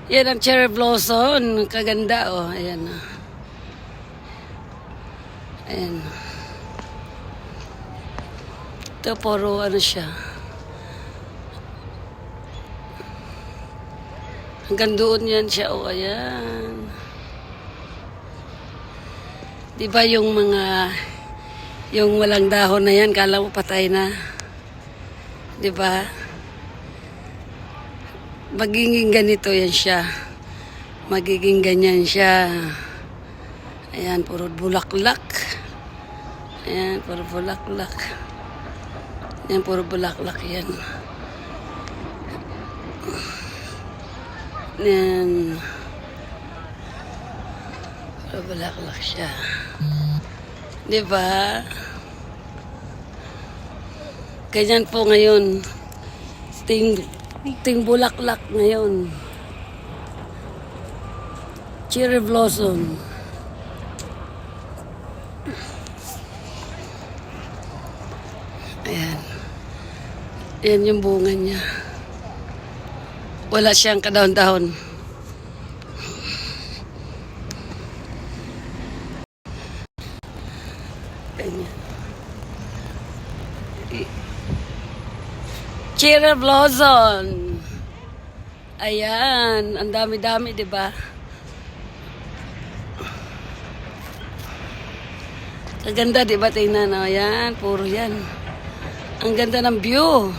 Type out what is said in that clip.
Yan ang cherry blossom. Kaganda, oh. Ayan. Ayan. Ito, puro ano siya. Hanggang doon yan siya, oh. Ayan. Diba yung mga, yung walang dahon na yan, kala mo patay na. Diba? Magiging ganito yan siya. Magiging ganyan siya. Ayan, puro bulaklak. Ayan, puro bulaklak. Ayan, puro bulaklak yan. Ayan. Puro bulaklak siya. Diba? Ganyan po ngayon. Ting bulaklak ngayon. Cherry blossom. Ayan. Ayan yung bunga niya. Wala siyang kadahon-dahon. Ganyan. Cherry blossom. Ayan, ang dami-dami, 'di ba? Ang ganda, 'di ba? Tingnan, ayan, puro 'yan. Ang ganda ng view.